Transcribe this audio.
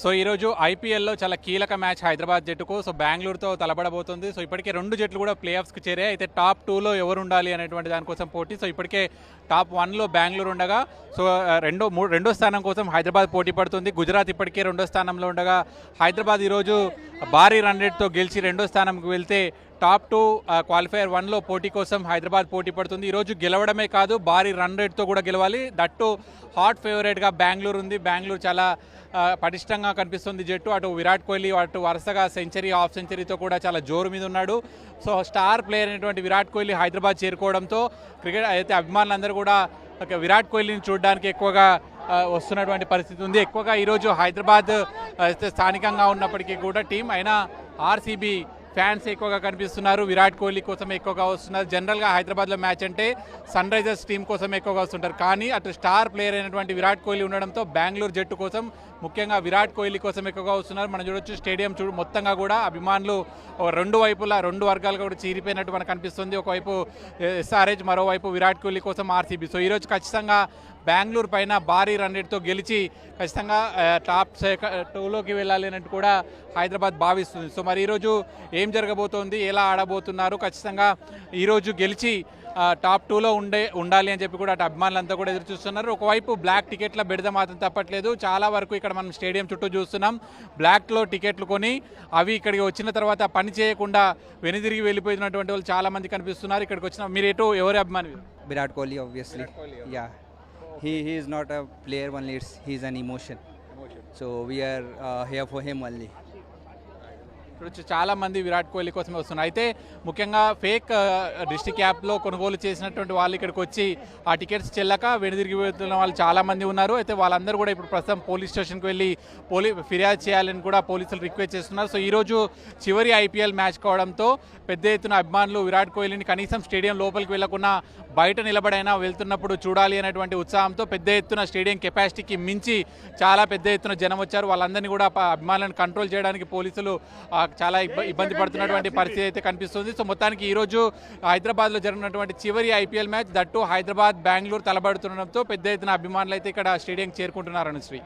So ఈరోజు ఐపీఎల్లో చాలా కీలక మ్యాచ్ హైదరాబాద్ జట్టుకు. సో బెంగళూరుతో తలబడబోతుంది. సో ఇప్పటికే రెండు జట్లు కూడా ప్లే ఆఫ్స్కి చేరాయి. అయితే టాప్ 2లో ఎవరు ఉండాలి అనేటువంటి దానికోసం పోటీ. సో ఇప్పటికే టాప్ 1లో బెంగళూరు ఉండగా, సో రెండో స్థానం కోసం హైదరాబాద్ పోటీ పడుతుంది. గుజరాత్ ఇప్పటికే రెండో స్థానంలో ఉండగా, హైదరాబాద్ ఈరోజు భారీ రన్ రేట్తో గెలిచి రెండో స్థానంకి వెళ్తే టాప్ 2 క్వాలిఫైయర్ 1లో పోటీ కోసం హైదరాబాద్ పోటీ పడుతుంది. ఈరోజు గెలవడమే కాదు, భారీ రన్ రేట్తో కూడా గెలవాలి. దట్టు హాట్ ఫేవరెట్గా బెంగళూరు ఉంది. బెంగళూరు చాలా పటిష్టంగా కనిపిస్తుంది జట్టు. అటు విరాట్ కోహ్లీ అటు వరుసగా సెంచరీ హాఫ్ సెంచరీతో కూడా చాలా జోరు మీద ఉన్నాడు. సో స్టార్ ప్లేయర్ అయినటువంటి విరాట్ కోహ్లీ హైదరాబాద్ చేరుకోవడంతో క్రికెట్ అయితే అభిమానులందరూ కూడా విరాట్ కోహ్లీని చూడడానికి ఎక్కువగా వస్తున్నటువంటి పరిస్థితి ఉంది. ఎక్కువగా ఈరోజు హైదరాబాద్ స్థానికంగా ఉన్నప్పటికీ కూడా టీం అయినా ఆర్సీబీ ఫ్యాన్స్ ఎక్కువగా కనిపిస్తున్నారు. విరాట్ కోహ్లీ కోసం ఎక్కువగా వస్తున్నారు. జనరల్గా హైదరాబాద్లో మ్యాచ్ అంటే సన్ రైజర్స్ టీం కోసం ఎక్కువగా వస్తుంటారు. కానీ అటు స్టార్ ప్లేయర్ అయినటువంటి విరాట్ కోహ్లీ ఉండడంతో బెంగళూరు జట్టు కోసం, ముఖ్యంగా విరాట్ కోహ్లీ కోసం ఎక్కువగా వస్తున్నారు. మనం చూడొచ్చు స్టేడియం మొత్తంగా కూడా అభిమానులు రెండు వైపులా రెండు వర్గాలుగా కూడా చీరిపోయినట్టు మనకు కనిపిస్తుంది. ఒకవైపు ఎస్ఆర్హెచ్, మరోవైపు విరాట్ కోహ్లీ కోసం ఆర్సీబీ. సో ఈరోజు ఖచ్చితంగా బెంగళూరు పైన భారీ రన్ రేట్తో గెలిచి ఖచ్చితంగా టాప్ 2లోకి వెళ్ళాలి అన్నట్టు కూడా హైదరాబాద్ భావిస్తుంది. సో మరి ఈరోజు ఏం జరగబోతోంది, ఎలా ఆడబోతున్నారు, ఖచ్చితంగా ఈరోజు గెలిచి టాప్ 2లో ఉండాలి అని చెప్పి కూడా అటు అభిమానులంతా కూడా ఎదురు చూస్తున్నారు. ఒకవైపు బ్లాక్ టికెట్ల బెడద మాత్రం తప్పట్లేదు. చాలా వరకు ఇక్కడ మనం స్టేడియం చుట్టూ చూస్తున్నాం. బ్లాక్లో టికెట్లు కొని అవి ఇక్కడికి వచ్చిన తర్వాత పని చేయకుండా వెనుదిరిగి వెళ్ళిపోయినటువంటి వాళ్ళు చాలా మంది కనిపిస్తున్నారు. ఇక్కడికి వచ్చిన మీరు ఎవరి అభిమాని? Virat Kohli, obviously. Yeah, he is not a player only. He's an emotion. So we are here for him only. ఇప్పుడు చాలా మంది విరాట్ కోహ్లీ కోసమే వస్తున్నారు. అయితే ముఖ్యంగా ఫేక్ డిస్ట్రిక్ట్ యాప్లో కొనుగోలు చేసినటువంటి వాళ్ళు ఇక్కడికి వచ్చి ఆ టికెట్స్ చెల్లక వెనుదిరిగి వెళ్తున్న వాళ్ళు చాలా మంది ఉన్నారు. అయితే వాళ్ళందరూ కూడా ఇప్పుడు ప్రస్తుతం పోలీస్ స్టేషన్కి వెళ్ళి ఫిర్యాదు చేయాలని కూడా పోలీసులు రిక్వెస్ట్ చేస్తున్నారు. సో ఈరోజు చివరి ఐపీఎల్ మ్యాచ్ కావడంతో పెద్ద ఎత్తున అభిమానులు విరాట్ కోహ్లీని కనీసం స్టేడియం లోపలికి వెళ్లకుండా బయట నిలబడైనా వెళ్తున్నప్పుడు చూడాలి అనేటువంటి ఉత్సాహంతో పెద్ద ఎత్తున స్టేడియం కెపాసిటీకి మించి చాలా పెద్ద ఎత్తున జనం వచ్చారు. వాళ్ళందరినీ కూడా అభిమానులను కంట్రోల్ చేయడానికి పోలీసులు చాలా ఇబ్బంది పడుతున్నటువంటి పరిస్థితి అయితే కనిపిస్తుంది. సో మొత్తానికి ఈరోజు హైదరాబాద్లో జరిగినటువంటి చివరి IPL match, that Hyderabad Bengaluru తలబడుతుండడంతో పెద్ద ఎత్తున అభిమానులు అయితే ఇక్కడ స్టేడియం చేరుకుంటున్నారు. అనుశ్రీ.